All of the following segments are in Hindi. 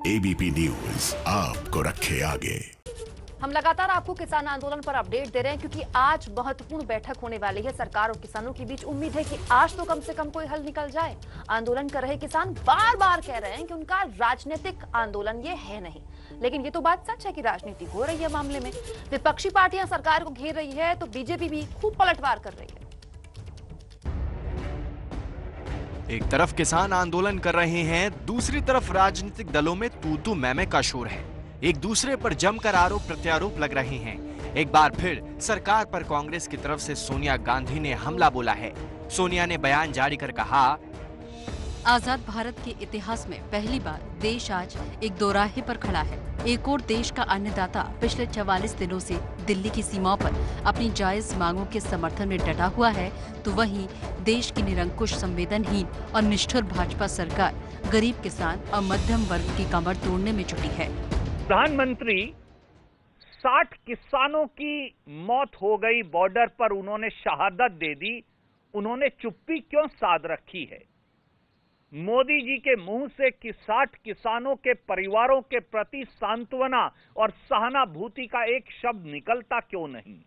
एबीपी न्यूज आपको रखे आगे। हम लगातार आपको किसान आंदोलन पर अपडेट दे रहे हैं क्योंकि आज महत्वपूर्ण बैठक होने वाली है सरकार और किसानों के बीच। उम्मीद है कि आज तो कम से कम कोई हल निकल जाए। आंदोलन कर रहे किसान बार बार कह रहे हैं कि उनका राजनीतिक आंदोलन ये है नहीं, लेकिन ये तो बात सच है कि राजनीति हो रही है मामले में। विपक्षी पार्टियां सरकार को घेर रही है तो बीजेपी भी खूब पलटवार कर रही है। एक तरफ किसान आंदोलन कर रहे हैं, दूसरी तरफ राजनीतिक दलों में तू मैं का शोर है। एक दूसरे पर जमकर आरोप प्रत्यारोप लग रहे हैं। एक बार फिर सरकार पर कांग्रेस की तरफ से सोनिया गांधी ने हमला बोला है। सोनिया ने बयान जारी कर कहा, आजाद भारत के इतिहास में पहली बार देश आज एक दोराहे पर खड़ा है। एक और देश का अन्नदाता पिछले 44 दिनों से दिल्ली की सीमाओं पर अपनी जायज मांगों के समर्थन में डटा हुआ है, तो वहीं देश की निरंकुश, संवेदनहीन और निष्ठुर भाजपा सरकार गरीब किसान और मध्यम वर्ग की कमर तोड़ने में जुटी है। प्रधानमंत्री 60 किसानों की मौत हो गई बॉर्डर पर, उन्होंने शहादत दे दी, उन्होंने चुप्पी क्यों साध रखी है? मोदी जी के मुंह से कि 60 किसानों के परिवारों के प्रति सांत्वना और सहानुभूति का एक शब्द निकलता क्यों नहीं?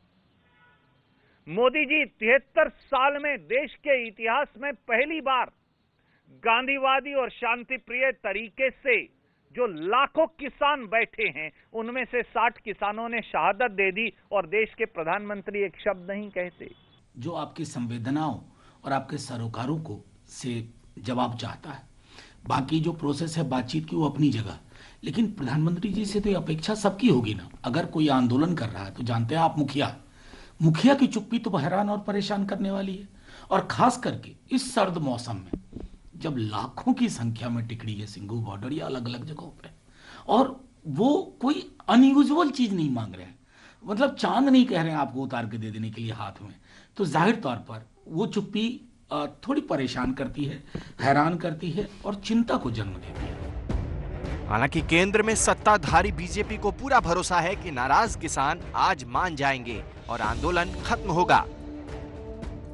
मोदी जी 73 साल में देश के इतिहास में पहली बार गांधीवादी और शांतिप्रिय तरीके से जो लाखों किसान बैठे हैं, उनमें से 60 किसानों ने शहादत दे दी और देश के प्रधानमंत्री एक शब्द नहीं कहते। जो आपकी संवेदनाओं और आपके सरोकारों को से जवाब चाहता है। बाकी जो प्रोसेस है बातचीत की वो अपनी जगह, लेकिन प्रधानमंत्री जी से तो अपेक्षा सबकी होगी ना। अगर कोई आंदोलन कर रहा है तो जानते हैं आप, मुखिया की चुप्पी तो हैरान और परेशान करने वाली है। और खास करके इस सर्द मौसम में जब लाखों की संख्या में टिकड़ी है सिंघू बॉर्डर या अलग अलग जगहों पे, और वो कोई अनयूजुअल चीज नहीं मांग रहे हैं, मतलब चांद नहीं कह रहे हैं आपको उतार के दे देने के लिए हाथ में, तो जाहिर तौर पर वो चुप्पी थोड़ी परेशान करती है, हैरान करती है और चिंता को जन्म देती है। हालांकि केंद्र में सत्ताधारी बीजेपी को पूरा भरोसा है कि नाराज किसान आज मान जाएंगे और आंदोलन खत्म होगा।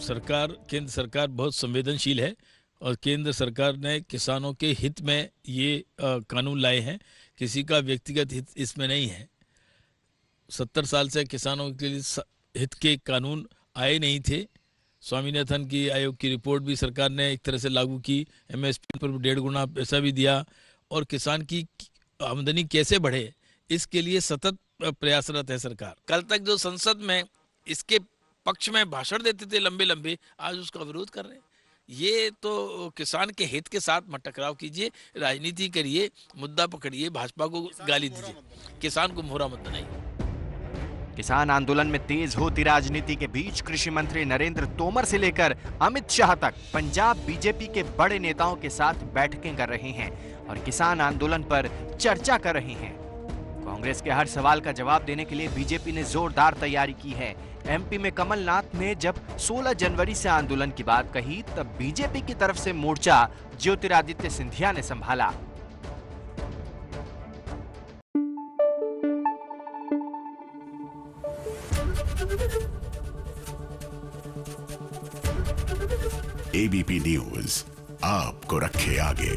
केंद्र सरकार बहुत संवेदनशील है और केंद्र सरकार ने किसानों के हित में ये कानून लाए हैं, किसी का व्यक्तिगत हित इसमें नहीं है। 70 साल से किसानों के लिए हित के कानून आए नहीं थे। स्वामीनाथन की आयोग की रिपोर्ट भी सरकार ने एक तरह से लागू की, एमएसपी पर 1.5 गुना पैसा भी दिया, और किसान की आमदनी कैसे बढ़े इसके लिए सतत प्रयासरत है सरकार। कल तक जो संसद में इसके पक्ष में भाषण देते थे लंबे लंबे, आज उसका विरोध कर रहे हैं। ये तो किसान के हित के साथ मत टकराव कीजिए, राजनीति करिए, मुद्दा पकड़िए, भाजपा को गाली दीजिए, किसान को मोहरा मत बनाइए। किसान आंदोलन में तेज होती राजनीति के बीच कृषि मंत्री नरेंद्र तोमर से लेकर अमित शाह तक पंजाब बीजेपी के बड़े नेताओं के साथ बैठकें कर रहे हैं और किसान आंदोलन पर चर्चा कर रहे हैं। कांग्रेस के हर सवाल का जवाब देने के लिए बीजेपी ने जोरदार तैयारी की है। एमपी में कमलनाथ ने जब 16 जनवरी से आंदोलन की बात कही, तब बीजेपी की तरफ से मोर्चा ज्योतिरादित्य सिंधिया ने संभाला। एबीपी न्यूज आपको रखे आगे।